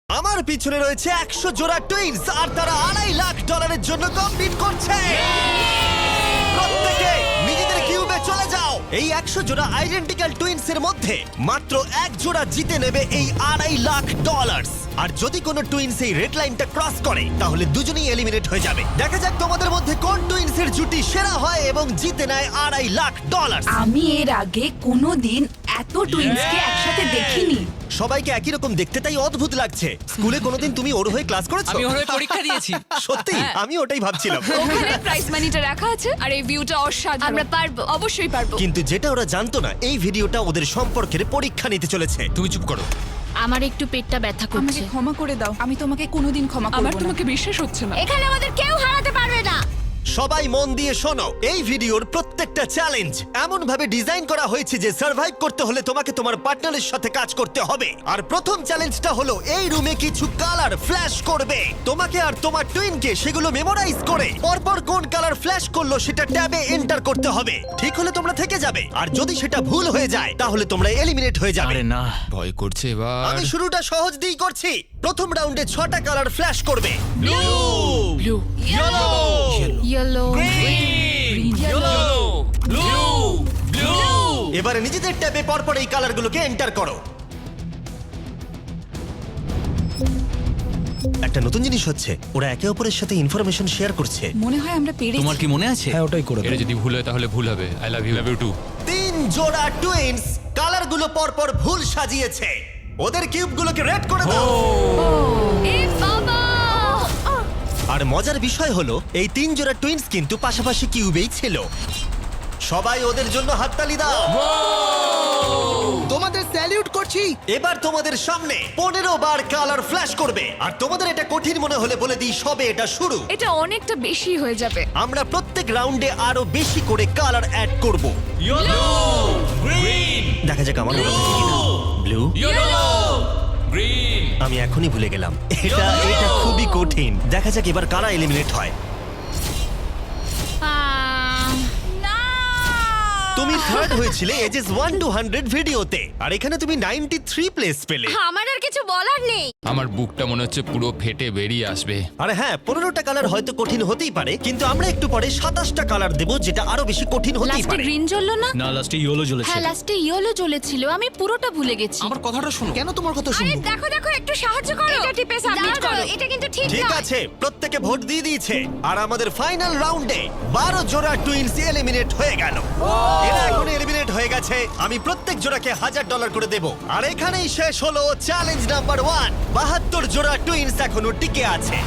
আমার পিছনে রয়েছে 100 জোড়া টুইনস আর তারা $2.5 লাখ জন্য কম্পিট করছে। প্রত্যেকে নিজেদের কিউবে চলে যাও। এই 100 জোড়া আইডেন্টিক্যাল টুইনস এর মধ্যে মাত্র এক জোড়া জিতে নেবে এই $2.5 লাখ। আর যদি কোনো টুইনস এই রেড লাইনটা ক্রস করে তাহলে দুজনেই এলিমিনেট হয়ে যাবে। দেখা যাক তোমাদের মধ্যে কোন টুইনস এর জুটি সেরা হয় এবং জিতে নেয় $2.5 লাখ। আমি এর আগে কোনোদিন এত টুইন্সকে একসাথে দেখিনি। সবাইকে একই রকম দেখতে, তাই অদ্ভুত লাগছে। স্কুলে কোনোদিন তুমি ওর হয়ে ক্লাস করেছো? আমি ওর হয়ে পরীক্ষা দিয়েছি। সত্যি? আমি ওটাই ভাবছিলাম। ওখানে প্রাইস মানিটা রাখা আছে আর এই ভিউটা অসাধারণ। আমরা পারবো, অবশ্যই পারবো। কিন্তু যেটা ওরা জানতো না, এই ভিডিওটা ওদের সম্পর্কের পরীক্ষা নিতে চলেছে। তুমি চুপ করো। আমার একটু পেটটা ব্যথা আমাকে করছে। ক্ষমা করে দাও, আমি তোমাকে কোনোদিন ক্ষমা করব না। আমার তোমাকে বিশ্বাস হচ্ছে না। এখানে আমাদের কেউ হারাতে পারবে না। সবাই মন দিয়ে শোনো, এই ভিডিওর প্রত্যেকটা চ্যালেঞ্জ এমন ভাবে ডিজাইন করা হয়েছে যে সার্ভাইভ করতে হলে তোমাকে তোমার পার্টনারের সাথে কাজ করতে হবে। আর প্রথম চ্যালেঞ্জটা হলো এই রুমে কিছু কালার ফ্ল্যাশ করবে। তোমাকে আর তোমার টুইনকে সেগুলো মেমোরাইজ করে পরপর কোন কালার ফ্ল্যাশ করলো সেটা ট্যাবে এন্টার করতে হবে। ঠিক হলে তোমরা থেকে যাবে, আর যদি সেটা ভুল হয়ে যায় তাহলে তোমরা এলিমিনেট হয়ে যাবে। আরে না, ভয় করছে এবার। আমি শুরুটা সহজ দিয়েই করছি। প্রথম রাউন্ডে 6টা কালার ফ্ল্যাশ করবে। Blue, yellow, yellow, yellow, blue, blue. এবারে নিজেদের ট্যাবে পরপর এই কালারগুলোকে এন্টার করো। একটা নতুন জিনিস হচ্ছে, ওরা একে অপরের সাথে ইনফরমেশন শেয়ার করছে। মনে হয় আমরা পেরেছি। তোমার কি মনে আছে? হ্যাঁ, ওটাই করে এটা যদি ভুল হয় তাহলে ভুল হবে। I love you, love you too. 3 জোড়া টুইনস কালারগুলো পরপর ভুল সাজিয়েছে। ওদের কিউবগুলোকে রেড করে দাও। এ বাবা! আর মজার বিষয় হলো এই 3 জোড়া টুইনস কিন্তু পাশাপাশি কিউবেই ছিল। সবাই ওদের জন্য হাততালি দাও। তোমাদের স্যালিউট করছি। এবার তোমাদের সামনে 15 বার কালার ফ্ল্যাশ করবে। আর তোমাদের এটা কঠিন মনে হলে বলে দিই, সবে এটা শুরু। এটা অনেকটা বেশি হয়ে যাবে। আমরা প্রত্যেক রাউন্ডে আরো বেশি করে কালার অ্যাড করব। ইয়েলো, গ্রিন, দেখা যাক আমার মনে থাকে কিনা। Blue, yellow, green. আমি এখনই ভুলে গেলাম। এটা খুবই কঠিন। দেখা যাক এবার কারা এলিমিনেট হয়। না! তুমি থার্ড হয়েছিলে এজেস 1 to 100 ভিডিওতে, আর এখানে তুমি 93 প্লেস পেলে। আমার আর কিছু বলার নেই। আমার বুকটা মনে হচ্ছে পুরো ফেটে বেরিয়ে আসবে। আরে হ্যাঁ, 15টা কালার হয়তো কঠিন হতেই পারে, কিন্তু আমরা একটু পরে 27টা কালার দেব, যেটা আরো বেশি কঠিন হতেই লাস্টে পারে। গ্রিন জ্বললো না? না, লাস্টে ইয়েলো জ্বলেছে। হ্যাঁ, লাস্টে ইয়েলো জ্বলেছিল। আমি পুরোটা ভুলে গেছি। আমার কথাটা শোনো। কেন তোমার কথা আরে শুনবো? দেখো দেখো, একটু সাহায্য করো। এটা টিপে সাবমিট করো। এটা কিন্তু ঠিক ঠিক নয়। আছে, প্রত্যেকে ভোট দিয়ে দিয়েছে, আর আমাদের ফাইনাল রাউন্ডে 12 জোড়া টুইনস এলিমিনেট হয়ে গেল। এরা এখন এলিমিনেট হয়ে গেছে। আমি প্রত্যেক জোড়াকে $1000 করে দেব। আর এখানেই শেষ হলো চ্যালেঞ্জ নাম্বার 1। 72 জোড়া টুইনস এখনো টিকে আছে।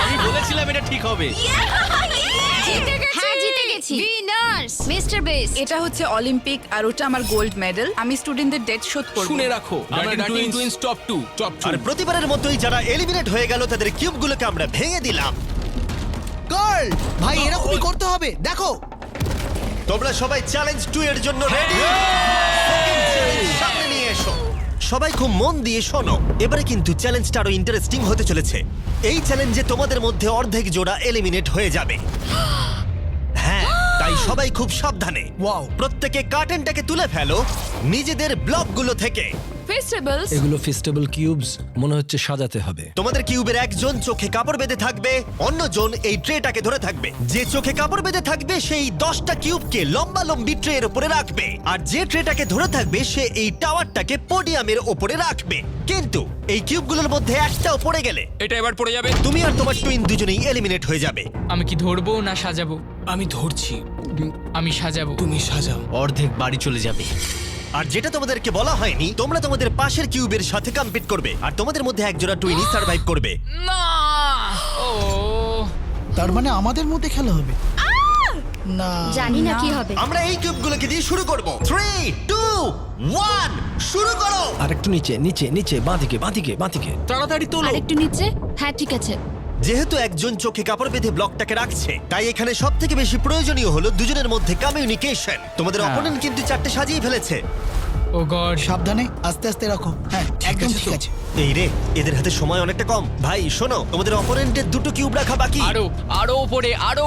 আমি বলেছিলাম এটা ঠিক হবে। জিতে গেছি। হ্যাঁ, জিতে গেছি। Winners mister base. এটা হচ্ছে অলিম্পিক আর ওটা আমার গোল্ড মেডেল। আমি স্টুডেন্টদের ডেট শোধ করব। শুনে রাখো, আমরা টুইন্স টপ 2, টপ 2। আর প্রতিবারের মতোই যারা এলিমিনেট হয়ে গেল তাদের কিউবগুলোকে আমরা ভেঙে দিলাম। গার্ল, ভাই এরকমই করতে হবে। দেখো, তোমরা সবাই চ্যালেঞ্জ 2 এর জন্য রেডি? সামনে নিয়ে এসো। সবাই খুব মন দিয়ে শোনো। এবারে কিন্তু চ্যালেঞ্জটা আরো ইন্টারেস্টিং হতে চলেছে। এই চ্যালেঞ্জে তোমাদের মধ্যে অর্ধেক জোড়া এলিমিনেট হয়ে যাবে। হ্যাঁ, তাই সবাই খুব সাবধানে। Wow. প্রত্যেকে কার্টেনটাকে তুলে ফেলো নিজেদের ব্লকগুলো থেকে। ফেস্টিভ্যালস। এগুলো ফেস্টিভ্যাল কিউবস, মনে হচ্ছে সাজাতে হবে। তোমাদের কিউবের একজন চোখে কাপড় বেঁধে থাকবে, অন্যজন এই ট্রেটাকে ধরে থাকবে। যে চোখে কাপড় বেঁধে থাকবে সেই 10টা কিউবকে লম্বা লম্বি ট্রের উপরে রাখবে, আর যে ট্রেটাকে ধরে থাকবে সে এই টাওয়ারটাকে পোডিয়ামের উপরে রাখবে। কিন্তু এই কিউবগুলোর মধ্যে একটাও পড়ে গেলে এটা এবার পড়ে যাবে। তুমি আর তোমার টুইন দুজনেই এলিমিনেট হয়ে যাবে। আমি কি ধরবো না সাজাবো? আমি ধরছি, আমি সাজাবো। তুমি সাজাও। অর্ধেক বাড়ি চলে যাবে। আর যেটা তোমাদেরকে বলা হয়নি, তোমরা তোমাদের পাশের কিউবের সাথে কম্পিট করবে, আর তোমাদের মধ্যে একজোড়া টুইনই সার্ভাইভ করবে। না! ও! তার মানে আমাদের মধ্যে খেলা হবে না? জানি না কি হবে। আমরা এই কিউবগুলোকে দিয়ে শুরু করব। 3, 2, 1 শুরু করো। আর একটু নিচে নিচে নিচে, বাঁদিকে বাঁদিকে বাঁদিকে। তাড়াতাড়ি তোলো। আরেকটু নিচে। হ্যাঁ, ঠিক আছে। যেহেতু একজন চোখে কাপড় বেঁধে ব্লকটাকে রাখছে, তাই এখানে সবথেকে বেশি প্রয়োজনীয় হলো দুজনের মধ্যে কমিউনিকেশন। তোমাদের অপোনেন্ট কিন্তু 4টে সাজিয়ে ফেলেছে। ও গড সাবধানে আস্তে আস্তে রাখো। হ্যাঁ একদম ঠিক আছে। এই রে, এদের হাতে সময় অনেকটা কম। ভাই শোনো, তোমাদের অপোনেন্টের দুটো কিউব রাখা বাকি। আরো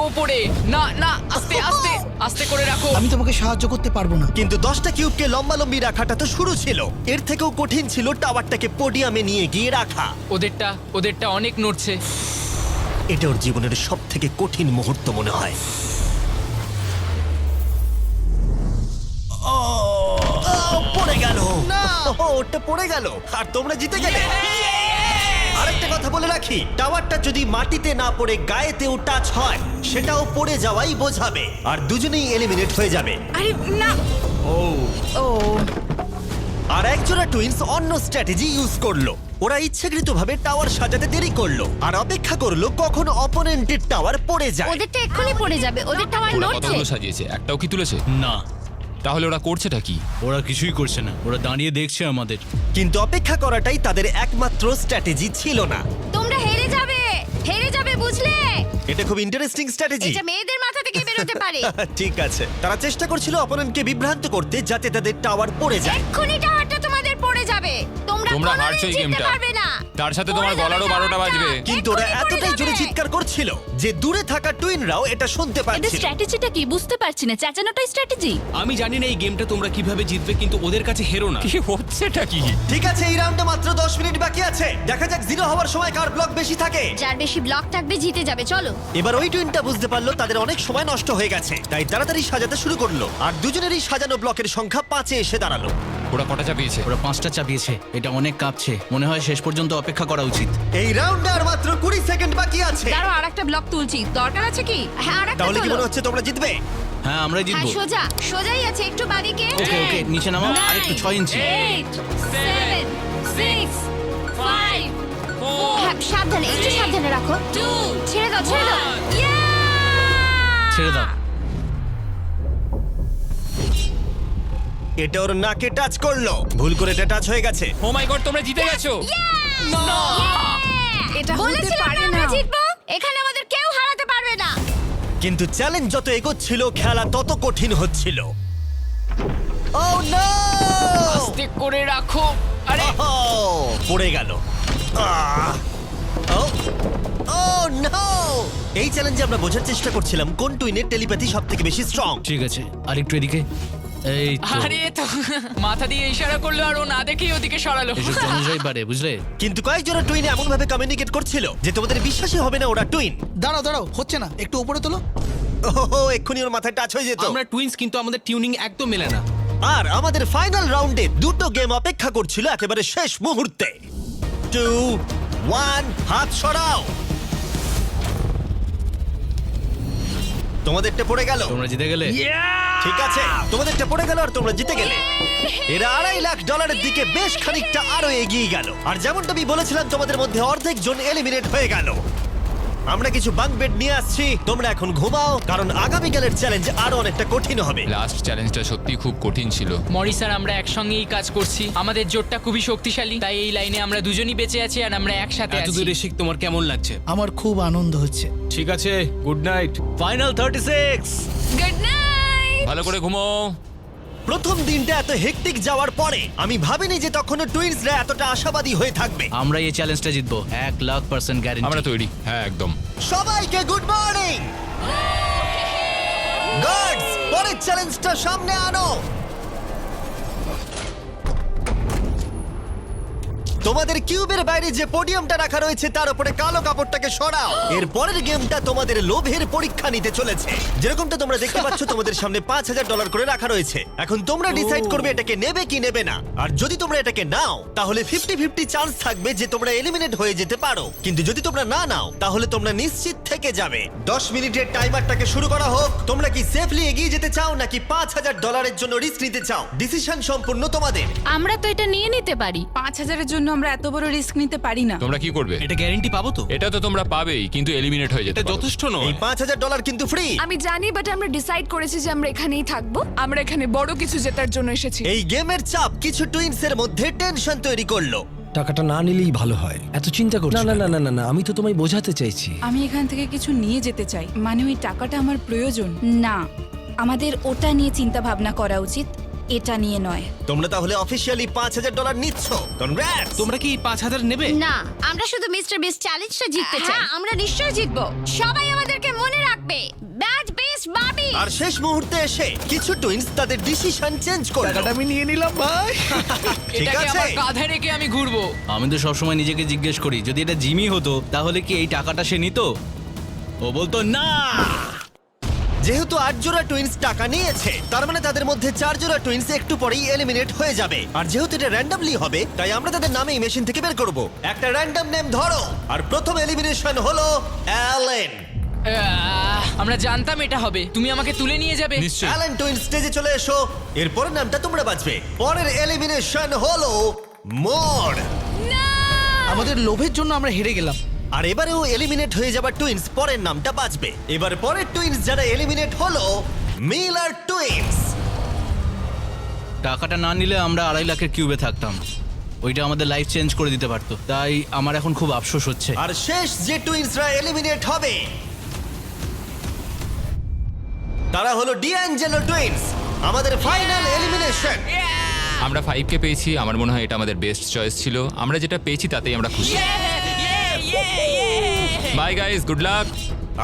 উপরে না না আস্তে আস্তে আস্তে করে রাখো। আমি তোমাকে সাহায্য করতে পারবো না। কিন্তু 10টা কিউবকে লম্বালম্বি রাখাটা তো শুরু ছিল, এর থেকেও কঠিন ছিল টাওয়ারটাকে পোডিয়ামে নিয়ে গিয়ে রাখা। ওদেরটা অনেক নড়ছে। এটা ওর জীবনের সব থেকে কঠিন মুহূর্ত মনে হয়। পড়ে গেল না, ওটা পড়ে গেল আর তোমরা জিতে গেলে। আরেকটা কথা বলে রাখি, টাওয়ারটা যদি মাটিতে না পড়ে গায়েতেও টাচ হয় সেটাও পড়ে যাওয়াই বোঝাবে, আর দুজনেই এলিমিনেট হয়ে যাবে। আরে না, ও আর একজোড়া টুইন্স অন্য স্ট্র্যাটেজি ইউজ করলো। ওরা ইচ্ছাকৃতভাবে টাওয়ার সাজাতে দেরি করলো আর অপেক্ষা করলো কখন অপোনেন্টের টাওয়ার পড়ে যায়। ওদেরটা এক্ষুনি পড়ে যাবে, ওদের টাওয়ার ওরা নড়ছে। কতগুলো সাজিয়েছে, একটাও কি তুলেছে? না, তাহলে ওরা করছেটা কি? ওরা কিছুই করছে না, ওরা দাঁড়িয়ে দেখছে আমাদের। কিন্তু অপেক্ষা করাটাই তাদের একমাত্র স্ট্র্যাটেজি ছিল না। তোমরা হেরে যাবে বুঝলে? এটা খুব ইন্টারেস্টিং স্ট্র্যাটেজি। এটা মেয়েদের মাথা থেকে বেরোতে পারে। ঠিক আছে, তারা চেষ্টা করছিল অপোনেন্টকে বিভ্রান্ত করতে যাতে তাদের টাওয়ার পড়ে যায়। এক্ষুনি টাওয়ারটা তোমাদের পড়ে যাবে। তোমরা তোমরা কোনোদিন হারছো এই জিততে গেমটা। পারবে না। তার সাথে পড়ে তোমার যাবে গলারও 12টা টাওয়ারটা। বাজবে। কিন্তু ওরা এক্ষুনি পড়ে এতটাই জোরে যাবে। চিৎকার করছিল যে দূরে থাকা টুইনরাও এটা শুনতে এদের পাচ্ছিল। স্ট্র্যাটেজিটা কি বুঝতে পারছি না। চেঁচানোটাই স্ট্র্যাটেজি। আমি জানি না এই গেমটা তোমরা কিভাবে জিতবে, কিন্তু ওদের কাছে হেরো না। কি হচ্ছেটা কি? ঠিক আছে, এই রাউন্ডে মাত্র 10 মিনিট বাকি আছে। দেখা যাক জিরো হওয়ার সময় কার ব্লক বেশি থাকে। যার বেশি ব্লক থাকবে জিতে যাবে। চলো। এবার ওই টুইনটা বুঝতে পারলো তাদের অনেক সময় নষ্ট হয়ে গেছে, তাই তাড়াতাড়ি সাজাতে শুরু করলো। আর দুজনেরই সাজানো ব্লকের সংখ্যা 5-এ এসে দাঁড়ালো। ওরা কটা চাপিয়েছে? ওরা 5টা চাপিয়েছে, এটা অনেক কাঁপছে। মনে হয় শেষ পর্যন্ত অপেক্ষা করা উচিত। এই রাউন্ডে আর মাত্র 20 সেকেন্ড বাকি আছে। দাঁড়াও, আরেকটা ব্লক তুলছি। দরকার আছে কি? হ্যাঁ আরেকটা তাহলে কি তোলো। মনে হচ্ছে তোমরা জিতবে? হ্যাঁ, আমরাই হ্যাঁ জিতবো। সোজাই আছে, একটু বাদিকে। ওকে ওকে, নিচে নামাও, আর একটু 6 ইঞ্চি। 8 7 6 5 হ্যাঁ সাবধানে, একটু সাবধানে রাখো। 2 ছেড়ে দাও ছেড়ে দাও। এটা ওর নাকে টাচ করলো, ভুল করে এটা টাচ হয়ে গেছে। ও মাই গড, তোমরা জিতে গেছো। এটা হতে বলেছিলাম পারে আমরা না। জিতবো। এখানে আমাদের কেউ হারাতে পারবে না। কিন্তু চ্যালেঞ্জ যত এগোচ্ছিল খেলা তত কঠিন হচ্ছিল। ও নো! আস্তে করে রাখো। আরে পড়ে গেল। ও নো! এই চ্যালেঞ্জে আমরা বোঝার চেষ্টা করছিলাম কোন টুইনের টেলিপ্যাথি সবথেকে বেশি স্ট্রং। ঠিক আছে, আর একটু এদিকে। এই তো। আরে তো মাথা দিয়ে ইশারা করলো আর ও না দেখেই ওদিকে সরালো। এসব জমে পারে, বুঝলে? কিন্তু কয়েকজনের টুইন এমন ভাবে কমিউনিকেট করছিল যে তোমাদের বিশ্বাসই হবে না ওরা টুইন। দাঁড়াও হচ্ছে না, একটু উপরে তোলো। ওহো, এক্ষুনি ওর মাথায় টাচ হয়ে যেত। আমরা টুইনস, কিন্তু আমাদের টিউনিং একদম মেলে না। আর আমাদের ফাইনাল রাউন্ডে দুটো গেম অপেক্ষা করছিল একেবারে শেষ মুহূর্তে। 2 1 হাত সরাও। তোমাদেরটা পড়ে গেল। তোমরা জিতে গেলে। ঠিক আছে, তোমাদেরটা পড়ে গেল আর তোমরা জিতে গেলে। এরা $2.5 লাখ দিকে বেশ খানিকটা আরো এগিয়ে গেল। আর যেমনটা আমি বলেছিলাম, তোমাদের মধ্যে অর্ধেক জন এলিমিনেট হয়ে গেল। আমরা কিছু বাঙ্ক বেড নিয়ে আসছি, তোমরা এখন ঘুমাও, কারণ আগামীকালের চ্যালেঞ্জ আরো অনেকটা কঠিন হবে। লাস্ট চ্যালেঞ্জটা সত্যি খুব কঠিন ছিল। মরি স্যার, আমরা একসঙ্গেই কাজ করছি। আমাদের জোটটা খুবই শক্তিশালী, তাই এই লাইনে আমরা দুজনই বেঁচে আছি আর আমরা একসাথে এত আছি। দূরে শিখ, তোমার কেমন লাগছে? আমার খুব আনন্দ হচ্ছে। ঠিক আছে, good night. Final 36। Good night. ভালো করে ঘুমো। প্রথম দিনটা এত হেক্টিক যাওয়ার পরে আমি ভাবিনি যে তখনও টুইন্সরা এতটা আশাবাদী হয়ে থাকবে। আমরা এই চ্যালেঞ্জটা জিতবো, 1,00,000% গ্যারান্টি। আমরা তৈরি। হ্যাঁ, একদম। সবাইকে গুড মর্নিং। গার্ডস, পরের চ্যালেঞ্জটা সামনে আনো। তোমাদের কিউবের বাইরে যে পোডিয়ামটা রাখা রয়েছে তার উপরে কালো কাপড়টাকে সরাও। এর পরের গেমটা তোমাদের লোভের পরীক্ষা নিতে চলেছে। যেরকমটা তোমরা দেখতে পাচ্ছ, তোমাদের সামনে $5,000 করে রাখা রয়েছে। এখন তোমরা ডিসাইড করবে এটাকে নেবে কি নেবে না। আর যদি তোমরা এটাকে নাও, তাহলে 50-50 চান্স থাকবে যে তোমরা এলিমিনেট হয়ে যেতে পারো। কিন্তু যদি তোমরা না নাও, তাহলে তোমরা নিশ্চিত থেকে যাবে। 10 মিনিটের টাইমারটাকে শুরু করা হোক। তোমরা কি সেফলি এগিয়ে যেতে চাও নাকি $5,000 জন্য রিস্ক নিতে চাও? ডিসিশন সম্পূর্ণ তোমাদের। আমরা তো এটা নিয়ে নিতে পারি। 5,000-এর জন্য আমরা এত বড় রিস্ক নিতে পারি না। তোমরা কি করবে? এটা গ্যারান্টি পাবো তো? এটা তো তোমরা পাবেই, কিন্তু এলিমিনেট হয়ে যেতে এটা পারো। যথেষ্ট এই নয়। $5,000 কিন্তু ফ্রি। আমি জানি, বাট আমরা ডিসাইড করেছি যে আমরা এখানেই থাকবো। আমরা এখানে বড় কিছু জেতার জন্য এসেছি। এই গেমের চাপ কিছু টুইনসের মধ্যে টেনশন তৈরি করলো। টাকাটা না নিলেই ভালো হয়। এত চিন্তা করছো? না না না না না না, আমি তো তোমায় বোঝাতে চাইছি। আমি এখান থেকে কিছু নিয়ে যেতে চাই, মানে ওই টাকাটা আমার প্রয়োজন। না, আমাদের ওটা নিয়ে চিন্তা ভাবনা করা উচিত। এটা নিয়ে নয়। তোমরা তাহলে অফিসিয়ালি $5,000 নিচ্ছ। কনগ্রাটস। তোমরা কি 5,000 নেবে? না, আমরা শুধু মিস্টার বিস্ট চ্যালেঞ্জটা জিততে চাই। আমরা নিশ্চয়ই জিতবো। সবাই আমাদেরকে মনে রাখবে। ব্যাড বিস্ট বাবি। আর শেষ মুহূর্তে এসে কিছু টুইনস তাদের ডিসিশন চেঞ্জ করলো। টাকাটা আমি নিয়ে নিলাম ভাই। ঠিক এটাকে আছে। আমার কাঁধে রেখে আমি ঘুরবো। আমি তো সবসময় নিজেকে জিজ্ঞেস করি যদি এটা জিমি হতো তাহলে কি এই টাকাটা সে নিত? ও বলতো না। যেহেতু 8 জোড়া টুইনস টাকা নিয়েছে, তার মানে তাদের মধ্যে 4 জোড়া টুইনস একটু পরেই এলিমিনেট হয়ে যাবে। আর যেহেতু এটা র্যান্ডমলি হবে, তাই আমরা তাদের নামে মেশিন থেকে বের করব। একটা র্যান্ডম নেম ধরো। আর প্রথম এলিমিনেশন হলো অ্যালেন। আমরা জানতাম এটা হবে। তুমি আমাকে তুলে নিয়ে যাবে। নিশ্চয়ই। অ্যালেন টুইনস স্টেজে চলে এসো। এরপরের নামটা তোমরা বাঁচবে। পরের এলিমিনেশন হলো মোর। আমাদের লোভের জন্য আমরা হেরে গেলাম। আর এবারেও এলিমিনেট হয়ে যাবার টুইনস পরের নামটা বাঁচবে। এবার পরের টুইনস যারা এলিমিনেট হলো মিলার টুইনস। টাকাটা না নিলে আমরা 2.5 লাখের কিউবে থাকতাম। ওইটা আমাদের লাইফ চেঞ্জ করে দিতে পারতো। তাই আমার এখন খুব আফসোস হচ্ছে। আর শেষ যে টুইনসরা এলিমিনেট হবে তারা হলো ডিঅ্যাঞ্জেলো টুইনস। আমাদের ফাইনাল এলিমিনেশন। আমরা 5কে পেয়েছি, আমার মনে হয় এটা আমাদের বেস্ট চয়েস ছিল। আমরা যেটা পেয়েছি তাতেই আমরা খুশি। Bye guys, good luck.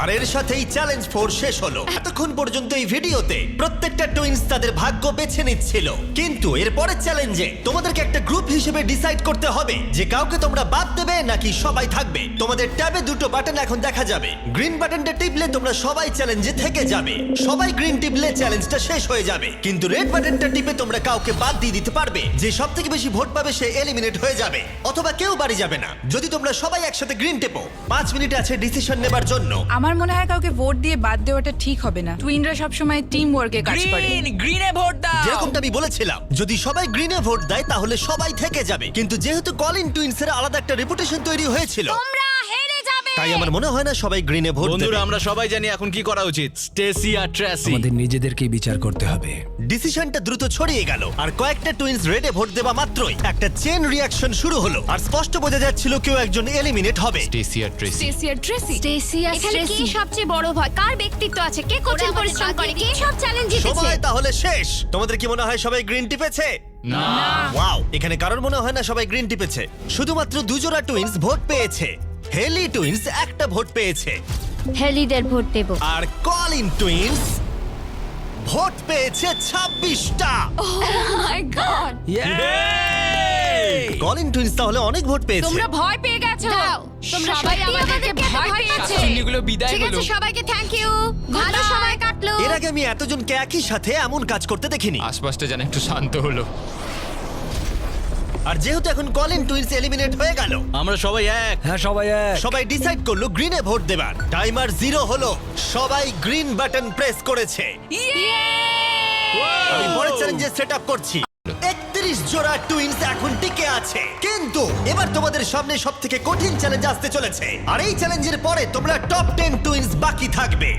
আর এর সাথেই চ্যালেঞ্জ 4 শেষ হলো। এতক্ষণ পর্যন্ত এই ভিডিওতে প্রত্যেকটা টুইনস তাদের ভাগ্য বেছে নিচ্ছিল, কিন্তু এর পরের চ্যালেঞ্জে তোমাদেরকে একটা গ্রুপ হিসেবে ডিসাইড করতে হবে যে কাউকে তোমরা বাদ দেবে নাকি সবাই থাকবে। তোমাদের ট্যাবে দুটো বাটন এখন দেখা যাবে। গ্রিন বাটনটা টিপলে তোমরা সবাই চ্যালেঞ্জে থেকে যাবে। সবাই গ্রিন টিপলে চ্যালেঞ্জটা শেষ হয়ে যাবে, কিন্তু রেড বাটনটা টিপে তোমরা কাউকে বাদ দিয়ে দিতে পারবে। যে সবথেকে বেশি ভোট পাবে সে এলিমিনেট হয়ে যাবে, অথবা কেউ বাড়ি যাবে না। যদি তোমরা সবাই একসাথে গ্রিন টেপো, 5 মিনিট আছে ডিসিশন নেবার জন্য। আমার মনে হয় কাউকে ভোট দিয়ে বাদ দেওয়াটা ঠিক হবে না। টুইনরা সবসময় টিম ওয়ার্কে কাজ করে। গ্রিনে ভোট দাও। যেরকমটা আমি বলেছিলাম, যদি সবাই গ্রিনে ভোট দেয় তাহলে সবাই থেকে যাবে। কিন্তু যেহেতু কলিন টুইনসের আলাদা একটা রেপুটেশন তৈরি হয়েছিল, তোমরা হেরে যাবে। তাই আমার মনে হয় না সবাই গ্রিনে ভোট দেবে। বন্ধুরা, আমরা সবাই জানি এখন কি করা উচিত। স্টেসি আর ট্রেসি। আমাদের নিজেদেরকেই বিচার করতে হবে। ডিসিশনটা দ্রুত ছড়িয়ে গেল, আর কয়েকটা টুইনস রেডে ভোট দেওয়া মাত্রই একটা চেন রিঅ্যাকশন শুরু হলো। আর স্পষ্ট বোঝা যাচ্ছিল কেউ একজন এলিমিনেট হবে। স্টেসি আর ট্রেসি। স্টেসি আর ট্রেসি। স্টেসি আর এখানে কে সবচেয়ে বড় ভয়? কার ব্যক্তিত্ব আছে? কে কঠিন পরিশ্রম করে? কে সব চ্যালেঞ্জ জিতেছে? সময় তাহলে শেষ। তোমাদের কি মনে হয় সবাই গ্রিন টিপেছে? না। ওয়াও, এখানে কারোর মনে হয় না সবাই গ্রিন টিপেছে। শুধুমাত্র 2 জোড়া টুইনস ভোট পেয়েছে। হেলি টুইনস একটা ভোট পেয়েছে, হেলিদের ভোট দেব। আর কলিন টুইনস ভোট পেয়েছে 26টা। মাই গড। কলিন টুইনস তাহলে অনেক ভোট পেয়েছে। তোমরা ভয় পেয়ে গেছো। দাও, তোমরা সবাই সত্যি আমাদেরকে ভয় পেয়েছে। শাকচুন্নিগুলো বিদায় ঠিক হলো। আছে, সবাইকে থ্যাংক ইউ। ভালো সময় কাটলো। এর আগে আমি এতজনকে একই সাথে এমন কাজ করতে দেখিনি। আশপাশটা যেন একটু শান্ত হলো। আর যেহেতু এখন কলিন টুইনস এলিমিনেট হয়ে গেল, আমরা সবাই এক। হ্যাঁ, সবাই এক। সবাই ডিসাইড করলো গ্রিনে ভোট দেবার। টাইমার 0 হলো। সবাই গ্রিন বাটন প্রেস করেছে। আমি পরের চ্যালেঞ্জে সেটআপ করছি। 31 জোড়া টুইনস এখন টিকে আছে, কিন্তু এবার তোমাদের সামনে সবথেকে কঠিন চ্যালেঞ্জ আসতে চলেছে। আর এই চ্যালেঞ্জের পরে তোমরা টপ 10 টুইনস বাকি থাকবে।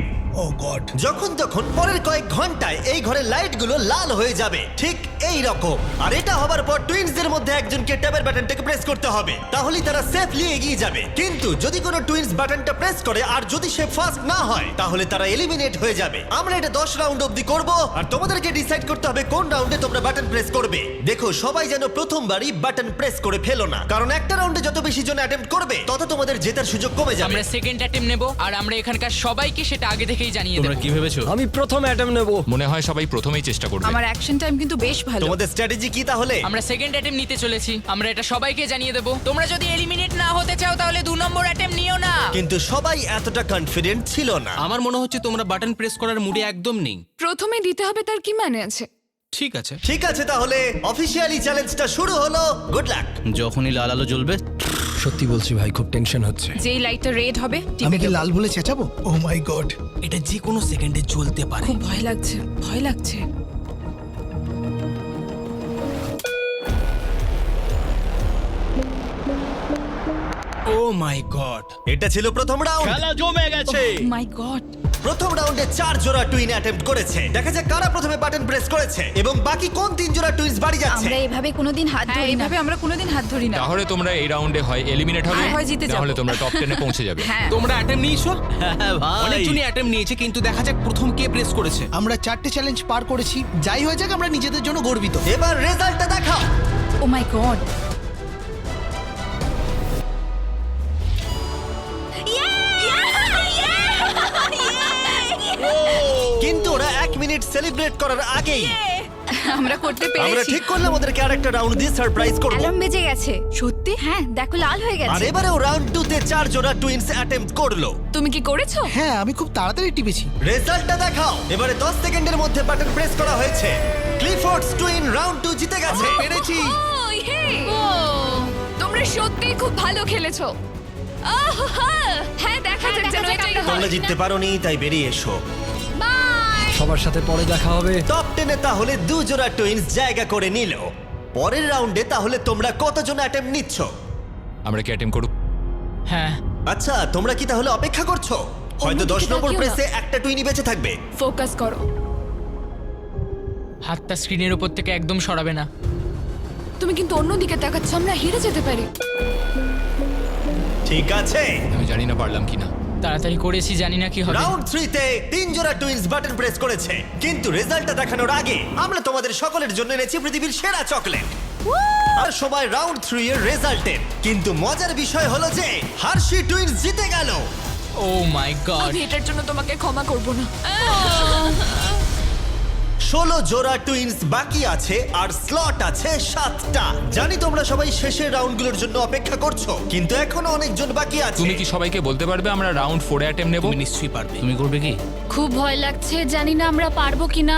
ও গড। যখন তখন পরের কয়েক ঘন্টায় এই ঘরের লাইটগুলো লাল হয়ে যাবে, ঠিক এই রকম। আর এটা হবার পর টুইনসদের মধ্যে একজনকে ট্যাবের বাটনটাকে প্রেস করতে হবে, তাহলেই তারা সেফলি এগিয়ে যাবে। কিন্তু যদি কোনো টুইনস বাটনটা প্রেস করে আর যদি সে ফার্স্ট না হয়, তাহলে তারা এলিমিনেট হয়ে যাবে। আমরা এটা 10 রাউন্ড অবধি করব, আর তোমাদেরকে ডিসাইড করতে হবে কোন রাউন্ডে তোমরা বাটন প্রেস করবে। দেখো, সবাই যেন প্রথমবারই বাটন প্রেস করে ফেলো না, কারণ একটা রাউন্ডে যত বেশি জন অ্যাটেম্প্ট করবে তত তোমাদের জেতার সুযোগ কমে যাবে। আমরা সেকেন্ড অ্যাটেম্প নেব, আর আমরা এখানকার সবাইকে সেটা আগে থেকেই জানিয়ে তোমরা দেব। কি ভেবেছো? আমি প্রথম অ্যাটেম্প নেব। মনে হয় সবাই প্রথমেই চেষ্টা করবে। আমার অ্যাকশন টাইম কিন্তু বেশ ভালো। তোমাদের স্ট্র্যাটেজি কি তাহলে? আমরা সেকেন্ড অ্যাটেম্প নিতে চলেছি। আমরা এটা সবাইকে জানিয়ে দেব। তোমরা যদি এলিমিনেট না হতে চাও তাহলে 2 নম্বর অ্যাটেম্প নিও না। কিন্তু সবাই এতটা কনফিডেন্ট ছিল না। আমার মনে হচ্ছে তোমরা বাটন প্রেস করার মুডে একদম নেই। প্রথমে দিতে হবে তার কি মানে আছে? ঠিক আছে। ঠিক আছে, তাহলে অফিসিয়ালি চ্যালেঞ্জটা শুরু হলো। Good luck. যখনই লাল আলো জ্বলবে সত্যি বলছি ভাই, খুব টেনশন হচ্ছে। যেই লাইটটা রেড হবে আমি টিপে কি দেবো। লাল বলে চেঁচাবো? ও মাই গড। এটা যে কোনো সেকেন্ডে জ্বলতে পারে। খুব ভয় লাগছে, ভয় লাগছে। ও মাই গড। এটা ছিল প্রথম রাউন্ড। খেলা জমে গেছে। মাই গড। প্রথম রাউন্ডে 4 জোড়া টুইন অ্যাটেম্প্ট করেছে। দেখা যাক কারা প্রথমে বাটন প্রেস করেছে এবং বাকি কোন 3 জোড়া টুইনস বাড়ি যাচ্ছে। আমরা এভাবে কোনোদিন হাত হ্যাঁ ধরি না। এইভাবে আমরা কোনোদিন হাত ধরি না। তাহলে তোমরা এই রাউন্ডে হয় এলিমিনেট হবে, হয় জিতে যাবো। তাহলে তোমরা টপ 10 এ পৌঁছে যাবে। হ্যাঁ তোমরা অ্যাটেম্প নিয়েছো? হ্যাঁ ভাই অনেকজনই অ্যাটেম্প নিয়েছে, কিন্তু দেখা যাক প্রথম কে প্রেস করেছে। আমরা 4টে চ্যালেঞ্জ পার করেছি, যাই হয়ে যাক আমরা নিজেদের জন্য গর্বিত। এবার রেজাল্টটা দেখাও। ও মাই গড। কিন্তু ওরা 1 মিনিট সেলিব্রেট করার আগেই আমরা করতে আমরা পেরেছি। ঠিক করলাম ওদেরকে আরেকটা রাউন্ড দিয়ে সারপ্রাইজ করব। অ্যালার্ম বেজে গেছে। সত্যি? হ্যাঁ দেখো লাল হয়ে আর গেছে। এবারেও রাউন্ড 2 তে 4 জোড়া টুইনস অ্যাটেম্প্ট করলো। তুমি কি করেছো? হ্যাঁ আমি খুব তাড়াতাড়ি টিপেছি। রেজাল্টটা দেখাও। এবারে 10 সেকেন্ডের মধ্যে বাটন প্রেস করা হয়েছে। ক্লিফোর্ডস টুইন রাউন্ড 2 জিতে গেছে। পেরেছি। ও, ইয়ে! তোমরা সত্যিই খুব ভালো খেলেছো। হ্যাঁ দেখা যাক যেন এটাই হয়। তোমরা জিততে পারোনি, তাই বেরিয়ে এসো। বাই। সবার সাথে পরে দেখা হবে। টপ 10 এ তাহলে 2 জোড়া টুইনস জায়গা করে নিল। পরের রাউন্ডে তাহলে তোমরা কতজন অ্যাটেম্প্ট নিচ্ছ? আমরা কি অ্যাটেম্প করব? হ্যাঁ আচ্ছা, তোমরা কি তাহলে অপেক্ষা করছো? হয়তো 10 অন্যদিকে নম্বর তাকিও না। প্রেসে একটা টুইনই বেঁচে থাকবে। ফোকাস করো। হাতটা স্ক্রিনের উপর থেকে একদম সরাবে না। তুমি কিন্তু অন্যদিকে তাকাচ্ছ, আমরা হেরে যেতে পারি। ঠিক আছে। আমি জানি না পারলাম কিনা। তাড়াতাড়ি করেছি, জানি না কি হবে। রাউন্ড 3 তে 3 জোড়া টুইনস বাটন প্রেস করেছে, কিন্তু রেজাল্টটা দেখানোর আগে আমরা তোমাদের সকলের জন্য এনেছি পৃথিবীর সেরা চকলেট। আর সবাই রাউন্ড 3 এর রেজাল্টের। কিন্তু মজার বিষয় হলো যে হার্শি টুইনস জিতে গেল। ও মাই গড। আমি এটার জন্য তোমাকে ক্ষমা করব না। 16 জোড়া টুইনস বাকি আছে আর স্লট আছে 7টা। জানি তোমরা সবাই শেষের রাউন্ডগুলোর জন্য অপেক্ষা করছো, কিন্তু এখনো অনেকজন বাকি আছে। তুমি কি সবাইকে বলতে পারবে আমরা রাউন্ড 4 এ অ্যাটেম্প নেব? তুমি নিশ্চয়ই পারবে। তুমি করবে কি? খুব ভয় লাগছে, জানি না আমরা পারবো কিনা।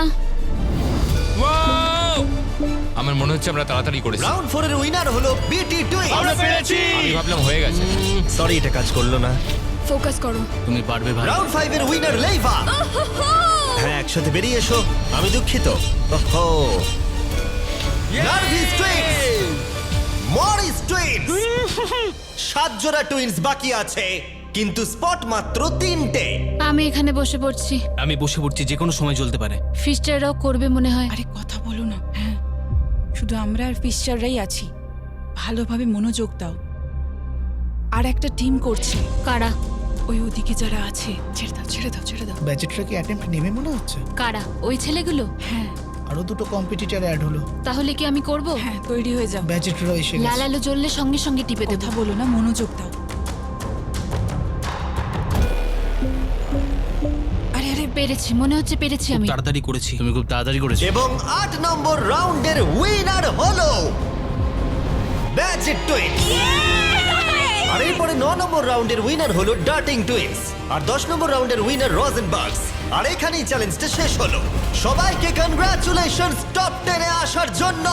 Wow! আমার মনে হচ্ছে আমরা তাড়াতাড়ি করেছি। রাউন্ড 4 এর উইনার হলো বিটি টুইনস। আমরা পেরেছি। আমি ভাবলাম হয়ে গেছে। সরি, এটা কাজ করলো না। ফোকাস করো। তুমি পারবে ভাই। রাউন্ড 5 এর উইনার লেইভা। হ্যাঁ, একসাথে বেরিয়ে এসো। আমি দুঃখিত। ওহো, নার্ভিস টুইনস, মরিস টুইনস। 7 জোড়া টুইনস বাকি আছে, কিন্তু স্পট মাত্র 3টে। আমি এখানে বসে পড়ছি। আমি বসে পড়ছি, যে কোনো সময় জ্বলতে পারে। ফিস্টাররাও করবে মনে হয়। আরে কথা বলো না। হ্যাঁ শুধু আমরা আর ফিশাররাই আছি। ভালোভাবে মনোযোগ দাও। আর একটা টিম করছে। কারা? ওই ওদিকে যারা আছে। ছেড়ে দাও ছেড়ে দাও ছেড়ে দাও। ব্যাচেটরা কি অ্যাটেম্প্ট নেবে মনে হচ্ছে? কারা? ওই ছেলেগুলো? হ্যাঁ আরো 2টো কম্পিটিটর অ্যাড হলো। তাহলে কি আমি করব? হ্যাঁ তৈরি হয়ে যাও। ব্যাচেটরা এসে লাল গেছে। আলো জ্বললে সঙ্গে সঙ্গে টিপে দেবো। কথা বলো না, মনোযোগ দাও। আরে আরে পেরেছি, মনে হচ্ছে পেরেছি আমি। তাড়াতাড়ি করেছি। তুমি খুব তাড়াতাড়ি করেছো। এবং 8 নম্বর রাউন্ডের উইনার হলো ব্যাচেট টুইনস। আর এরপরে 9 নম্বর রাউন্ডের উইনার হলো ডার্টিং টুইনস। আর 10 নম্বর রাউন্ডের উইনার রোজেনবার্গস। আর এখানেই চ্যালেঞ্জটা শেষ হলো। সবাইকে কনগ্রাচুলেশনস টপ 10 এ আসার জন্য।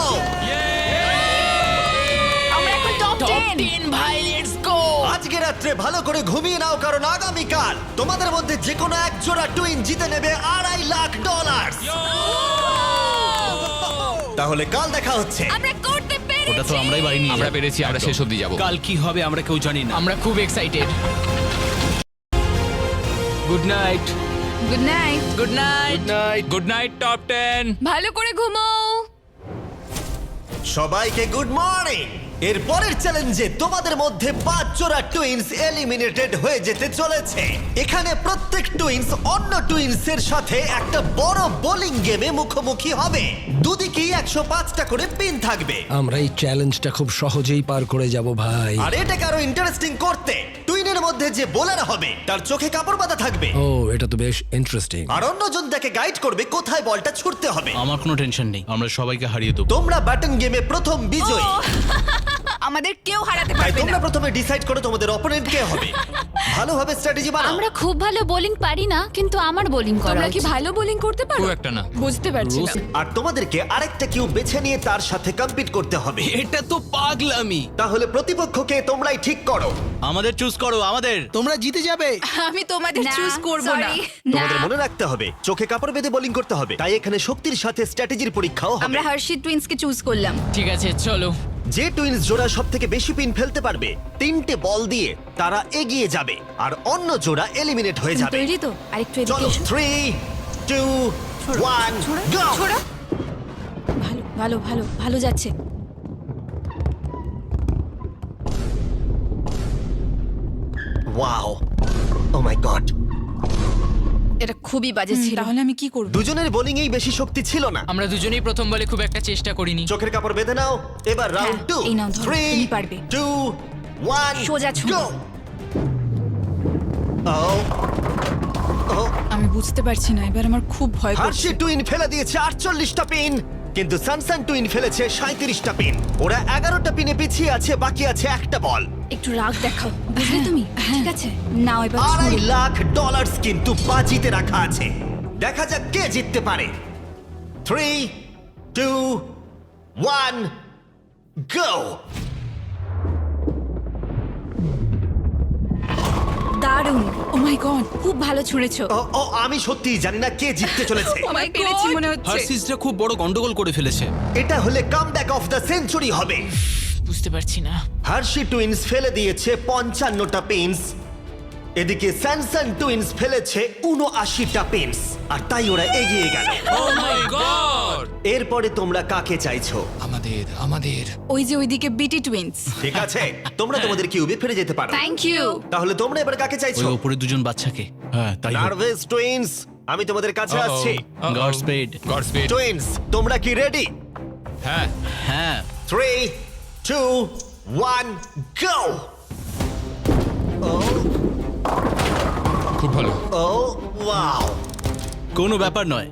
আমরা এখন টপ 10 ভাই, লেটস গো। আজকে রাত্রে ভালো করে ঘুমিয়ে নাও, কারণ আগামীকাল তোমাদের মধ্যে যে কোনো এক জোড়া টুইন জিতে নেবে $2.5 লাখ। তাহলে কাল দেখা হচ্ছে। আমরা করতে পেরেছি। ওটা তো আমরাই বাড়ি নিয়ে আমরা যাবো। পেরেছি, আমরা শেষ অবধি যাব। কাল কি হবে আমরা কেউ জানি না। আমরা খুব excited. Good night. Good night. Good night. Good night top 10। ভালো করে ঘুমাও। সবাইকে গুড মর্নিং। এর পরের চ্যালেঞ্জে তোমাদের মধ্যে 5 জোড়া টুইনস এলিমিনেটেড হয়ে যেতে চলেছে। এখানে প্রত্যেক টুইনস অন্য টুইনসের সাথে একটা বড় বোলিং গেমে মুখোমুখি হবে। দুদিকেই 105টা করে পিন থাকবে। আমরা এই চ্যালেঞ্জটা খুব সহজেই পার করে যাব ভাই। আর এটাকে আরো ইন্টারেস্টিং করতে টুইনের মধ্যে যে বোলার হবে তার চোখে কাপড় বাঁধা থাকবে। ও, এটা তো বেশ ইন্টারেস্টিং। আর অন্যজন তাকে গাইড করবে কোথায় বলটা ছুটতে হবে। আমার কোনো টেনশন নেই, আমরা সবাইকে হারিয়ে দেবো। তোমরা ব্যাটন গেমে প্রথম বিজয়ী। আমাদের কেউ হারাতে তাই পারবে তোমরা না। প্রথমে ডিসাইড করো তোমাদের অপোনেন্ট কে হবে। ভালোভাবে স্ট্র্যাটেজি বানাও। আমরা খুব ভালো বোলিং পারি না, কিন্তু আমার বোলিং করা তোমরা কি উচিত। ভালো বোলিং করতে পারো? খুব একটা না। বুঝতে পারছি না। আর তোমাদেরকে আরেকটা কিউ বেছে নিয়ে তার সাথে কম্পিট করতে হবে। এটা তো পাগলামি। তাহলে প্রতিপক্ষকে তোমরাই ঠিক করো। আমাদের চুজ করো, আমাদের। তোমরা জিতে যাবে। আমি তোমাদের না, চুজ করব না। sorry, তোমাদের না। মনে রাখতে হবে চোখে কাপড় বেঁধে বোলিং করতে হবে। তাই এখানে শক্তির সাথে স্ট্র্যাটেজির পরীক্ষাও হবে। আমরা হার্শি টুইন্সকে চুজ করলাম। ঠিক আছে চলো। যে টুইনস জোড়া সব থেকে বেশি পিন ফেলতে পারবে 3টে বল দিয়ে তারা এগিয়ে যাবে আর অন্য জোড়া এলিমিনেট হয়ে তুমি যাবে। তৈরি তো আরেকটু এদিকে চলো এসো 3 2 1 গো। ভালো ভালো ভালো ভালো যাচ্ছে ওয়াও ও মাই গড, এটা খুবই বাজে ছিল তাহলে আমি কি করব? দুজনের বোলিং এই বেশি শক্তি ছিল না। আমরা দুজনেই প্রথম বলে খুব একটা চেষ্টা করিনি। চোখের কাপড় বেঁধে নাও, এবার রাউন্ড 2 এই নাও, ধরো, 3 তুমি পারবে। 2 1 সোজা ছোঁড়ো। গো। ও আমি বুঝতে পারছি না, এবার আমার খুব ভয় হার্শি করছে। টুইন ফেলে দিয়েছে 48টা পিন, কিন্তু সানসান টুইন ফেলেছে 37টা পিন। ওরা 11টা পিনে পিছিয়ে আছে, বাকি আছে একটা বল। একটু রাগ দেখাও বুঝলে তুমি ঠিক আছে নাও এবার $2.5 ছোঁড়ো। লাখ কিন্তু বাজিতে রাখা আছে। দেখা যাক কে জিততে পারে। 3 2 1 গো। দারুণ ও মাই গড, খুব ভালো ছুঁড়েছো ও আমি সত্যি জানি না কে জিততে চলেছে। আমার পেরেছি মনে হচ্ছে। হার্সিসরা খুব বড় গন্ডগোল করে ফেলেছে। এটা হলে কামব্যাক অফ দ্য সেঞ্চুরি হবে। বুঝতে পারছি না। হার্শি টুইনস ফেলে দিয়েছে 55টা পিনস, এদিকে স্যানসান টুইনস ফেলেছে 79টা পিনস, আর তাই ওরা এগিয়ে গেল। ও মাই গড! এরপরে তোমরা কাকে চাইছো? আমাদের ওই যে ওইদিকে বিটি টুইন্স। ঠিক আছে, তোমরা তোমাদের কিউবে ফিরে যেতে পারো। থ্যাংক ইউ তাহলে তোমরা এবার কাকে ওই চাইছো? ওপরে দুজন বাচ্চাকে। হ্যাঁ তাই নার্ভাস টুইনস, আমি তোমাদের কাছে আসছি। গডস্পেড। গডস্পেড। টুইনস, তোমরা কি রেডি? হ্যাঁ, হ্যাঁ 3 2 1 গো। খুব ভালো। ও ওয়াও, কোনো ব্যাপার নয়।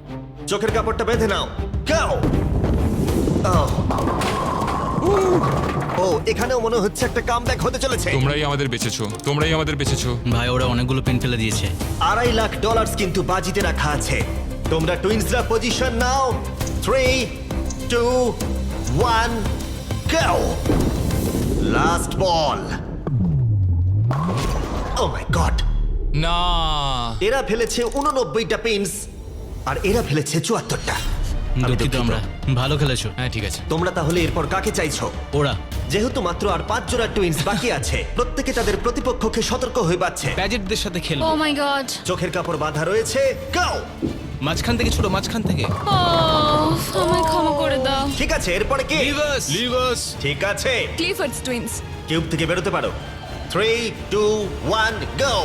চোখের কাপড়টা বেঁধে নাও। গো। ও এখানেও মনে হচ্ছে একটা কামব্যাক হতে চলেছে। তোমরাই আমাদের বেঁচেছো। ভাই ওরা অনেকগুলো পেন ফেলে দিয়েছে। $2.5 লাখ কিন্তু বাজিতে রাখা আছে। তোমরা টুইনসরা পজিশন নাও। 3 2 1 go. Last ball. Oh my god, না, এরা ফেলেছে 89টা পিনস আর এরা ফেলেছে 74টা। আমি দুঃখিত দুঃখিত। আমরা। ভালো খেলেছো। হ্যাঁ ঠিক আছে। তোমরা তাহলে এরপর কাকে চাইছো? ওরা যেহেতু মাত্র আর 5 জোড়া টুইনস বাকি আছে, প্রত্যেকে তাদের প্রতিপক্ষকে সতর্ক হয়ে পাচ্ছে। প্যাজেটদের সাথে ও খেলবো। মাই গড চোখের কাপড় বাঁধা রয়েছে। গো। মাঝখান থেকে ছোট, মাঝখান থেকে। আমায় ক্ষমা করে দাও। ঠিক আছে, এরপরে কি? লিভার্স। ঠিক আছে, ক্লিফোর্ডস টুইন্স। কিউব থেকে বেরোতে পারো। 3 2 1 গো।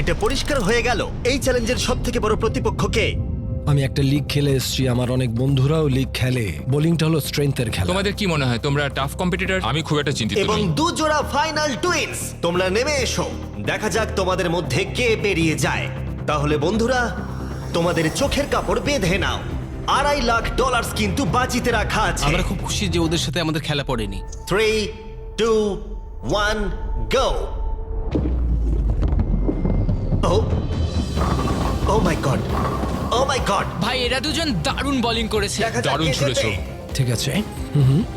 এটা পরিষ্কার হয়ে গেল এই চ্যালেঞ্জের সবথেকে বড় প্রতিপক্ষকে। আমি একটা লিগ খেলে এসেছি, আমার অনেক বন্ধুরাও লিগ খেলে। বোলিংটা হলো স্ট্রেংথের খেলা। তোমাদের কি মনে হয় তোমরা টাফ কম্পিটিটর? আমি খুব একটা চিন্তিত এবং নই। 2 জোড়া ফাইনাল টুইনস, তোমরা নেমে এসো। দেখা যাক তোমাদের মধ্যে কে বেরিয়ে যায়। তাহলে বন্ধুরা, তোমাদের চোখের কাপড় বেঁধে নাও। $2.5 লাখ কিন্তু বাজিতে রাখা আছে। আমরা খুব খুশি যে ওদের সাথে আমাদের খেলা পড়েনি। 3 2 1 গো। ও ও my god, O my god. ভাই এরা দুজন দারুণ বোলিং করেছে। দেখা যাক দারুণ কে ছুড়েছো। জেতে। ঠিক আছে,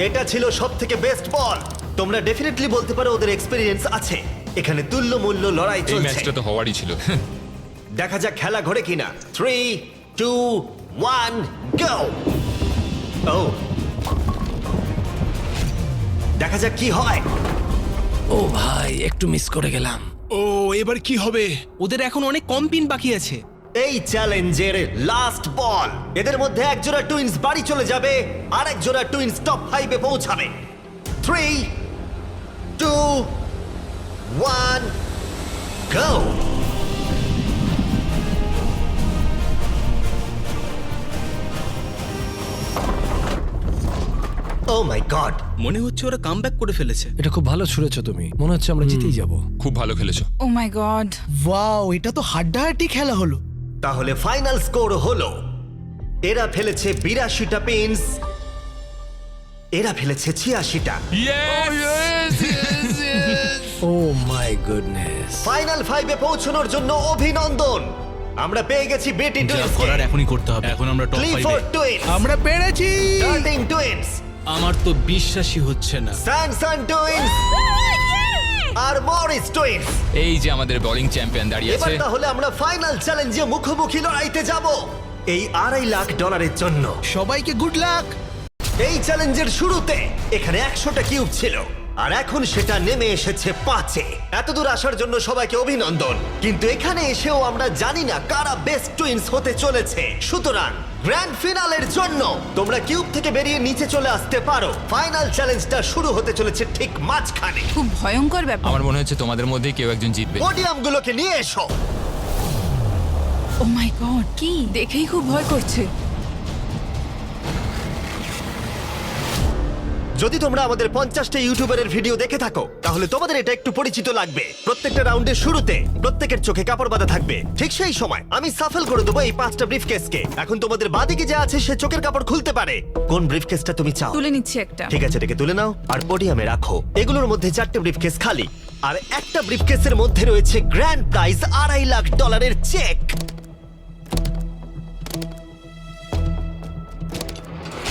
এটা ছিল সবথেকে বেস্ট বল। তোমরা ডেফিনেটলি বলতে পারো ওদের এক্সপেরিয়েন্স আছে। এখানে তুল্য মূল্য লড়াই এই চলছে। ম্যাচটা তো হওয়ারই ছিল। দেখা যাক খেলা ঘোরে কিনা। 3 2 1 গো। ও দেখা যাক কি হয়। ও ভাই একটু মিস করে গেলাম। ও এবার কি হবে? ওদের এখন অনেক কম পিন বাকি আছে। এই চ্যালেঞ্জের লাস্ট বল। এদের মধ্যে এক জোড়া টুইনস বাড়ি চলে যাবে, আর এক জোড়া টুইনস টপ 5 এ পৌঁছাবে। 3 2 1 গো। ও মাই গড, মনে হচ্ছে ওরা কামব্যাক করে ফেলেছে। এটা খুব ভালো ছুড়েছো তুমি, মনে হচ্ছে আমরা জিতেই যাব। খুব ভালো খেলেছো। ও মাই গড, ওয়াও, এটা তো হাড্ডাহাড্ডি খেলা হলো। তাহলে ফাইনাল স্কোর হলো এরা ফেলেছে 82টা পিনস, এরা ফেলেছে 86টা। ও মাই গুডনেস। ফাইনাল 5 এ পৌঁছানোর জন্য অভিনন্দন। আমরা পেয়ে গেছি বেটি যা টুইনস, করার এখনই করতে হবে। এখন আমরা টপ 5 ক্লিফোর্ড এ। টুইনস, আমরা পেরেছি। ডার্লিং টুইনস, আমার তো বিশ্বাসই হচ্ছে না। স্যানসান টুইনস আর মরিস টুইনস। এই যে আমাদের বোলিং চ্যাম্পিয়ন দাঁড়িয়ে এবার আছে। তাহলে আমরা ফাইনাল চ্যালেঞ্জে মুখোমুখি লড়াইতে যাব। এই $2.5 লাখ জন্য। সবাইকে গুড লাক। এই চ্যালেঞ্জের শুরুতে এখানে 100টা কিউব ছিল আর এখন সেটা নেমে এসেছে 5-এ। এতদূর আসার জন্য সবাইকে অভিনন্দন, কিন্তু এখানে এসেও আমরা জানি না কারা বেস্ট টুইনস হতে চলেছে। সুতরাং গ্র্যান্ড ফিনালের জন্য তোমরা কিউব থেকে বেরিয়ে নিচে চলে আসতে পারো। ফাইনাল চ্যালেঞ্জটা শুরু হতে চলেছে ঠিক মাঝখানে। খুব ভয়ঙ্কর ব্যাপার। আমার মনে হচ্ছে তোমাদের মধ্যেই কেউ একজন জিতবে। পোডিয়ামগুলোকে নিয়ে এসো। ও মাই গড, কি দেখেই খুব ভয় করছে। যদি তোমরা আমাদের 50টা ইউটিউবারের ভিডিও দেখে থাকো তাহলে তোমাদের এটা একটু পরিচিত লাগবে। প্রত্যেকটা রাউন্ডের শুরুতে প্রত্যেকের চোখে কাপড় বাঁধা থাকবে। ঠিক সেই সময় আমি সাফল করে দেবো এই 5টা ব্রিফকেসকে। এখন তোমাদের বাদিকে যে আছে সে চোখের কাপড় খুলতে পারে। কোন ব্রিফকেসটা তুমি চাও? তুলে নিচ্ছি একটা। ঠিক আছে, এটাকে তুলে নাও আর পোডিয়ামে রাখো। এগুলোর মধ্যে 4টে ব্রিফকেস খালি আর একটা ব্রিফকেসের মধ্যে রয়েছে grand prize $2.5 lakh cheque.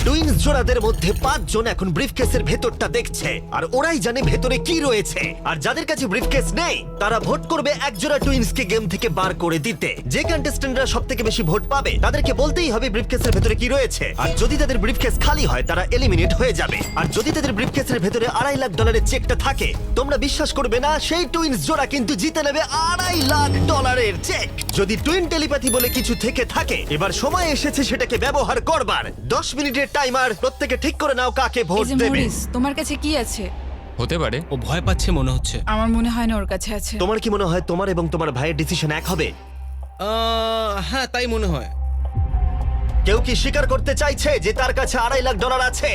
Twins জোড়াদের মধ্যে 5 জন এখন ব্রিফকেসের ভেতরটা দেখছে আর ওরাই জানে ভেতরে কি রয়েছে। আর যাদের কাছে ব্রিফকেস নেই তারা ভোট করবে এক জোড়া টুইনসকে গেম থেকে বার করে দিতে। যে কন্টেস্ট্যান্টরা সবথেকে বেশি ভোট পাবে তাদেরকে বলতেই হবে ব্রিফকেসের ভেতরে কি রয়েছে। আর যদি তাদের ব্রিফকেস খালি হয় তারা এলিমিনেট হয়ে যাবে। আর যদি তাদের ব্রিফকেসের ভেতরে $2.5 লাখ চেকটা থাকে, তোমরা বিশ্বাস করবে না, সেই টুইনস জোড়া কিন্তু জিতে নেবে $2.5 লাখ চেক। যদি টুইন টেলিপ্যাথি বলে কিছু থেকে থাকে, এবার সময় এসেছে সেটাকে ব্যবহার করবার। 10 মিনিটের টাইমার। প্রত্যেকে ঠিক করে নাও কাকে ভোট এই যে দেবে। মরিস, তোমার কাছে কি আছে? হতে পারে। ও ভয় পাচ্ছে মনে হচ্ছে। আমার মনে হয় না ওর কাছে আছে। তোমার কি মনে হয় তোমার এবং তোমার ভাইয়ের ডিসিশন এক হবে? হ্যাঁ, তাই মনে হয়। কেউ কি স্বীকার করতে চাইছে যে তার কাছে $2.5 লাখ আছে?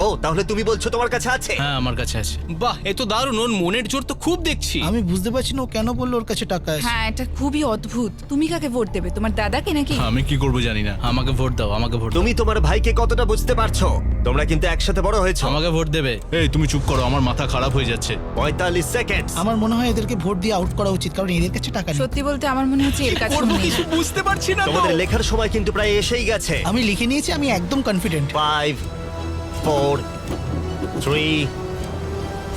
ও, তাহলে তুমি বলছো তোমার কাছে আছে? হ্যাঁ আমার কাছে আছে। বাহ, এ তো দারুণ। ওর মনের জোর তো খুব দেখছি। আমি বুঝতে পারছি না ও কেন বললো ওর কাছে টাকা আছে। হ্যাঁ, এটা খুবই অদ্ভুত। তুমি কাকে ভোট দেবে? তোমার দাদাকে নাকি? আমি কি করব জানি না। আমাকে ভোট দাও, আমাকে ভোট দাও। তুমি তোমার ভাইকে কতটা বুঝতে পারছো? তোমরা কিন্তু একসাথে বড় হয়েছো। আমাকে ভোট দেবে। এই তুমি চুপ করো, আমার মাথা খারাপ হয়ে যাচ্ছে। 45 সেকেন্ড। আমার মনে হয় এদেরকে ভোট দিয়ে আউট করা উচিত, কারণ এদের কাছে টাকা নেই। সত্যি বলতে আমার মনে হচ্ছে এর কাছে করবো নেই। কিছু বুঝতে পারছি না তো। তোমাদের লেখার সময় কিন্তু প্রায় এসেই গেছে। আমি লিখে নিয়েছি, আমি একদম কনফিডেন্ট। 5 4 3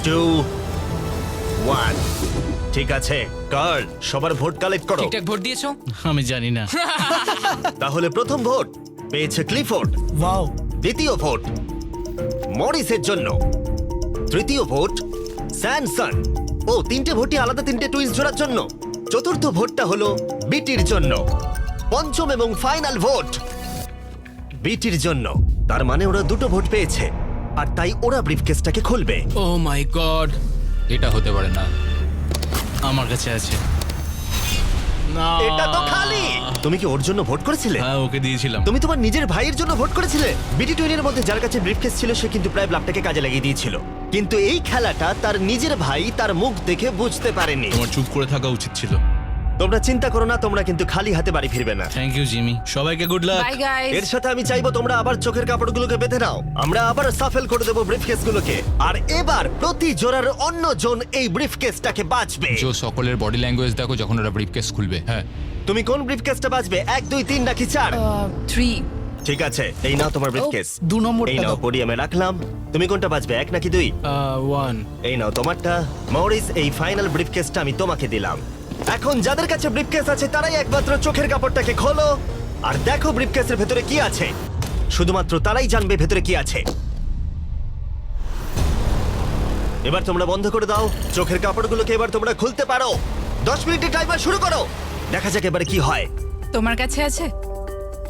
2 1। ঠিক আছে, কার্ল, সবার ভোট কালেক্ট করো। ঠিকঠাক ভোট দিয়েছো? আমি জানি না। তাহলে প্রথম ভোট পেয়েছে ক্লিফোর্ড। ওয়াও। দ্বিতীয় ভোট মরিসের জন্য। তৃতীয় ভোট স্যানসন। ও, 3টে ভোটই আলাদা 3টে টুইন্স জোড়ার জন্য। চতুর্থ ভোটটা হলো বিটির জন্য। পঞ্চম এবং ফাইনাল ভোট বিটির জন্য। তার মানে ওরা 2টো ভোট পেয়েছে আর তাই ওরা ব্রিফকেসটাকে খুলবে। ও মাই গড। এটা হতে পারে না। আমার কাছে আছে। না, এটা তো খালি। তুমি কি ওর জন্য ভোট করেছিলে? হ্যাঁ ওকে দিয়েছিলাম। তুমি তোমার নিজের ভাইয়ের জন্য ভোট করেছিলে? বিটি টুইনের মধ্যে যার কাছে ব্রিফকেস ছিল সে কিন্তু প্রায় ব্লাফটাকে কাজে লাগিয়ে দিয়েছিল। কিন্তু এই খেলাটা তার নিজের ভাই তার মুখ দেখে বুঝতে পারেনি। তোমার চুপ করে থাকা উচিত ছিল। তোমরা চিন্তা করো না, তোমরা কিন্তু খালি হাতে বাড়ি ফিরবে না। Thank you Jimmy. সবাইকে গুড লাক। Bye guys. এর সাথে আমি চাইবো তোমরা আবার চোখের কাপড়গুলোকে বেঁধে নাও। আমরা আবার সাফেল করে দেবো ব্রিফকেসগুলোকে। আর এবার প্রতি জোড়ার অন্য জন এই ব্রিফকেসটাকে বাঁচবে। জো, সকলের বডি ল্যাঙ্গুয়েজ দেখো যখন ওরা ব্রিফকেস খুলবে। হ্যাঁ, তুমি কোন ব্রিফকেসটা বাঁচবে? 1 2 3 নাকি 4? 3। ঠিক আছে, এই নাও তোমার ব্রিফকেস। 2 নম্বরটা এই নাও, দাও। পোডিয়ামে রাখলাম। তুমি কোনটা বাঁচবে, 1 নাকি 2? 1। এই নাও তোমারটা। মরিস, এই ফাইনাল ব্রিফকেসটা আমি তোমাকে দিলাম। এখন যাদের কাছে ব্রিফকেস আছে তারাই একমাত্র চোখের কাপড়টাকে খোলো আর দেখো ব্রিফকেসের ভেতরে কি আছে। শুধুমাত্র তারাই জানবে ভেতরে কি আছে। এবার তোমরা বন্ধ করে দাও চোখের কাপড়গুলোকে। এবার তোমরা খুলতে পারো। 10 মিনিটের টাইমার শুরু করো। দেখা যাক এবারে কি হয়। তোমার কাছে আছে?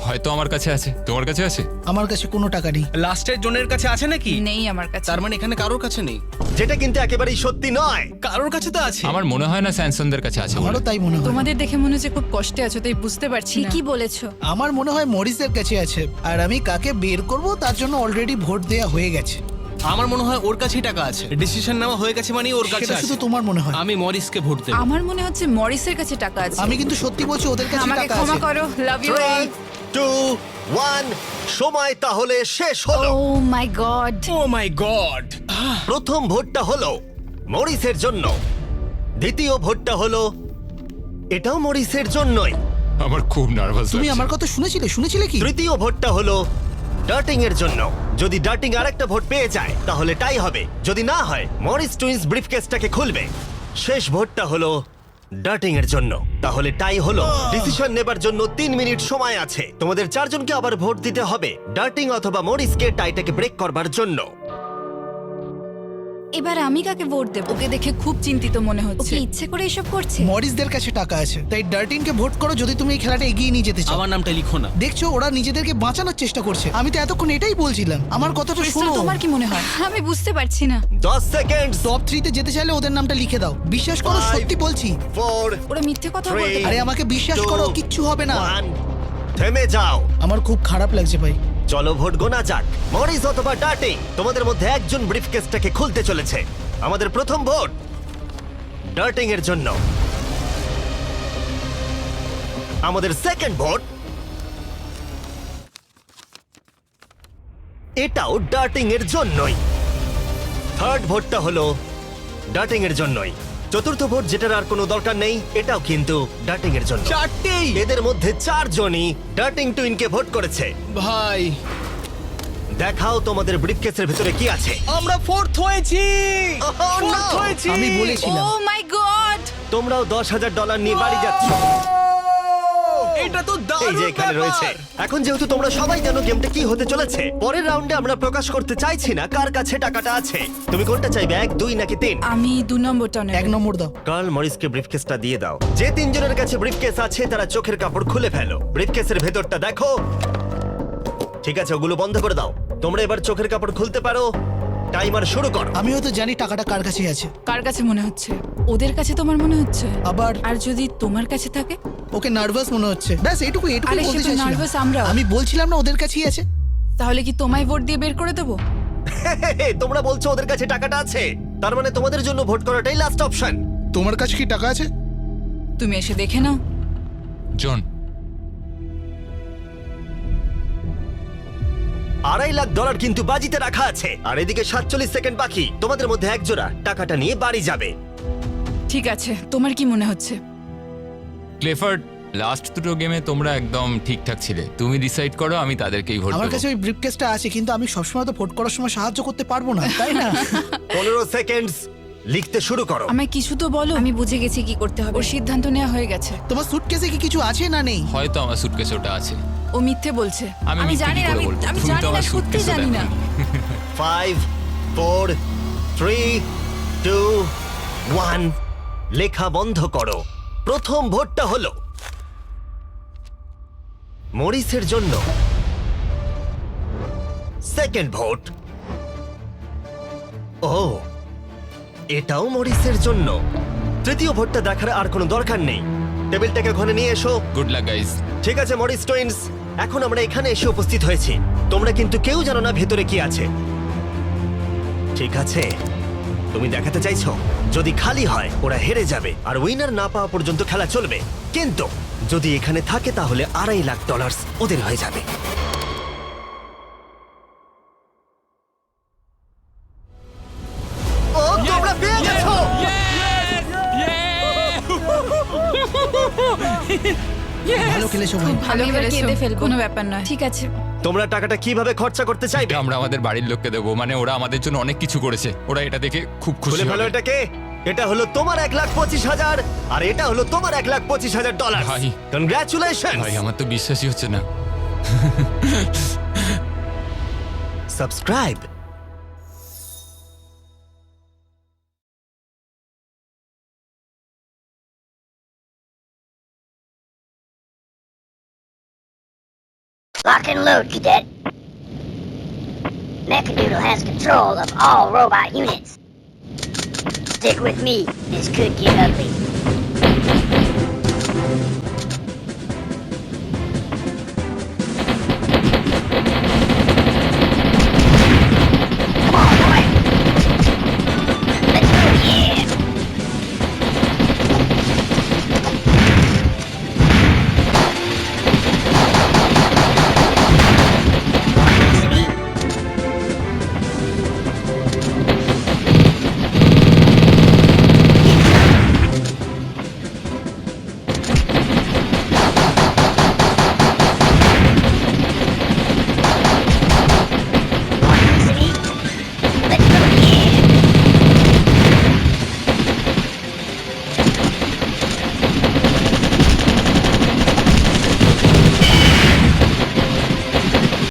হয়তো আমার কাছে আছে। তোমার কাছে আছে? আমার কাছে কোনো টাকা নেই। লাস্টের জনের কাছে আছে নাকি? নেই আমার কাছে। তার মানে এখানে কারোর কাছে নেই। যেটা কিন্তু একেবারেই সত্যি নয়। কারোর কাছে তো আছে। আমার মনে হয় না স্যামসনদের কাছে আছে বলে। আমারও তাই মনে হয়। তোমাদের দেখে মনে হচ্ছে খুব কষ্টে আছো, তাই বুঝতে পারছি না। ঠিকই বলেছো। আমার মনে হয় মরিসের কাছে আছে, আর আমি কাকে বের করব তার জন্য অলরেডি ভোট দেয়া হয়ে গেছে। আমার মনে হয় ওর কাছেই টাকা আছে। ডিসিশন নেওয়া হয়ে গেছে মানে ওর কাছে সেটা আছে। শুধু তোমার মনে হয়। আমি মরিসকে ভোট দেব। আমার মনে হচ্ছে মরিসের কাছে টাকা আছে। আমি কিন্তু সত্যি বলছি, ওদের কাছে আমাকে টাকা ক্ষমা আছে। করো। Love you. 3 2 1 সময় তাহলে শেষ হলো। ও my god. O my god. প্রথম ভোটটা হলো মরিসের জন্য। দ্বিতীয় ভোটটা হলো এটাও মরিসের জন্যই। আমার খুব নার্ভাস তুমি আমার কথা শুনেছিলে কি? তৃতীয় ভোটটা হলো ডার্টিং এর জন্য। যদি ডার্টিং আরেকটা ভোট পেয়ে যায় তাহলে টাই হবে। যদি না হয় মরিস টুইন্স ব্রিফকেসটাকে খুলবে। শেষ ভোটটা হলো ডার্টিং এর জন্য। তাহলে টাই হলো। ডিসিশন নেবার জন্য 3 মিনিট সময় আছে। তোমাদের চারজনকে আবার ভোট দিতে হবে ডার্টিং অথবা মরিসকে টাইটাকে ব্রেক করবার জন্য। এবার আমি কাকে ভোট দেব? ওকে দেখে খুব চিন্তিত মনে হচ্ছে। ওকে ইচ্ছে করে এসব করছে। মরিসদের কাছে টাকা আছে, তাই ডার্টিনকে ভোট করো যদি তুমি এই খেলাটা এগিয়ে নিয়ে যেতে চাও। আমার নামটা লিখো না। দেখছো ওরা নিজেদেরকে বাঁচানোর চেষ্টা করছে। আমি তো এতক্ষণ এটাই বলছিলাম। আমার কথাটা ক্রিস্টাল, শোনো। তোমার কি মনে হয়? আমি বুঝতে পারছি না। 10 সেকেন্ড। টপ 3 তে যেতে চাইলে ওদের নামটা লিখে দাও। বিশ্বাস করো, 5, সত্যি বলছি। 4 ওরা মিথ্যে কথা 3, বলতে আরে পারে। আমাকে বিশ্বাস করো, কিচ্ছু হবে না। 1 থেমে যাও। আমার খুব খারাপ লাগছে ভাই। চলো ভোট গোনা যাক। মরিস অথবা ডার্টিং, তোমাদের মধ্যে একজন ব্রিফকেসটাকে খুলতে চলেছে। আমাদের প্রথম ভোট ডার্টিং এর জন্য। আমাদের সেকেন্ড ভোট এটাও ডার্টিং এর জন্যই। থার্ড ভোটটা হলো ডার্টিং এর জন্যই। চতুর্থ ভোট যেটার আর কোনো দরকার নেই, এটাও কিন্তু ডার্টিং এর জন্য। চারটেই এদের মধ্যে 4 জনই ডার্টিং টুইনকে ভোট করেছে। ভাই, দেখাও তোমাদের ব্রিফকেসের ভিতরে কি আছে। আমরা ফোর্থ হয়েছি। Oh, Fourth no! হয়েছি। আমি ও বলেছিলাম। মাই গড! তোমরাও $10,000 নিয়ে বাড়ি যাচ্ছ। এটা তো এই দারুণ যে এখানে ব্যাপার। রয়েছে। এখন যেহেতু তোমরা সবাই জানো গেমটা কি হতে চলেছে, পরের রাউন্ডে আমরা প্রকাশ করতে চাইছি না কার কাছে টাকাটা আছে। তুমি কোনটা চাইবে, 1, 2 নাকি 3? আমি 2 নম্বরটা নেব। 1 নম্বর দাও। কার্ল মরিসকে ব্রিফকেসটা দিয়ে দাও। যে 3 জনের কাছে ব্রিফকেস আছে তারা চোখের কাপড় খুলে ফেলো। ব্রিফকেসের ভেতরটা দেখো। ঠিক আছে, ওগুলো বন্ধ করে দাও। তোমরা এবার চোখের কাপড় খুলতে পারো। টাইমার শুরু করো। আমিও তো জানি টাকাটা কার কাছে আছে। কার কাছে মনে হচ্ছে? ওদের কাছে তোমার মনে হচ্ছে? আবার আর যদি তোমার কাছে থাকে? ওকে নার্ভাস মনে হচ্ছে। ব্যাস এইটুকু আরে বলতে সে তো চাইছিলাম। nervous আমরাও। আমি বলছিলাম না ওদের কাছেই আছে। তাহলে কি তোমায় ভোট দিয়ে বের করে দেবো? তোমরা বলছো ওদের কাছে টাকাটা আছে, তার মানে তোমাদের জন্য ভোট করাটাই লাস্ট অপশন। তোমার কাছে কি টাকা আছে? তুমি এসে দেখে নাও। জন, $2.5 লাখ কিন্তু বাজিতে রাখা আছে। আর এদিকে 47 সেকেন্ড বাকি। তোমাদের মধ্যে এক জোড়া টাকাটা নিয়ে বাড়ি যাবে। ঠিক আছে, তোমার কি মনে হচ্ছে? ক্লেফার্ড, লাস্ট দুটো গেমে তোমরা একদম ঠিকঠাক ছিলে। তুমি ডিসাইড করো, আমি তাদেরকেই ভোট আমার দেবো। কাছে ওই ব্রিফকেসটা আছে, কিন্তু আমি সবসময় তো ভোট করার সময় সাহায্য করতে পারবো না, তাই না? 15 সেকেন্ড। লিখতে শুরু করো। আমায় কিছু তো বলো। আমি বুঝে গেছি কি করতে হবে। ওর সিদ্ধান্ত নেওয়া হয়ে গেছে। তোমার সুটকেসে কি কিছু আছে না নেই? হয়তো আমার সুটকেসে ওটা আছে। ও মিথ্যে বলছে। আমি আমি মিথ্যে জানি কি না, করে আমি বলবো? আমি তুমি তো জানি না, আমার সত্যি suitcase-ও জানি না। দেখোনি। 5 4 3 2 1 লেখা বন্ধ করো। প্রথম ভোটটা হলো মরিসের জন্য। সেকেন্ড ভোট, ও এটাও মরিসের জন্য। তৃতীয় ভোটটা দেখার আর কোনো দরকার নেই। টেবিলটাকে ওখানে নিয়ে এসো। Good luck guys. ঠিক আছে মরিস টুইনস, এখন আমরা এখানে এসে উপস্থিত হয়েছি। তোমরা কিন্তু কেউ জানো না ভেতরে কি আছে। ঠিক আছে, তুমি দেখাতে চাইছো যদি খালি হয় ওরা হেরে যাবে আর উইনার না পাওয়া পর্যন্ত খেলা চলবে। কিন্তু যদি এখানে থাকে তাহলে $2.5 লাখ ওদের হয়ে যাবে। ও, তোমরা পেয়ে গেছো। ভালো খেলেছো ভাই। ভালো আমি এবার খেলেছো। কেঁদে ফেলবো। কোনো ব্যাপার নয়। ঠিক আছে। তোমরা টাকাটা কিভাবে খরচা করতে চাইবে? এটা আমরা আমাদের বাড়ির লোককে দেবো। মানে ওরা আমাদের জন্য অনেক কিছু করেছে। ওরা এটা দেখে খুব খুশি খুলে ফেলো হবে। এটাকে। এটা হলো তোমার $1,25,000 আর এটা হলো তোমার $1,25,000। ভাই। কনগ্রাচুলেশন। ভাই, আমার তো বিশ্বাসই হচ্ছে না। Subscribe. Lock and load, Cadet. Mechadoodle has control of all robot units. Stick with me, this could get ugly.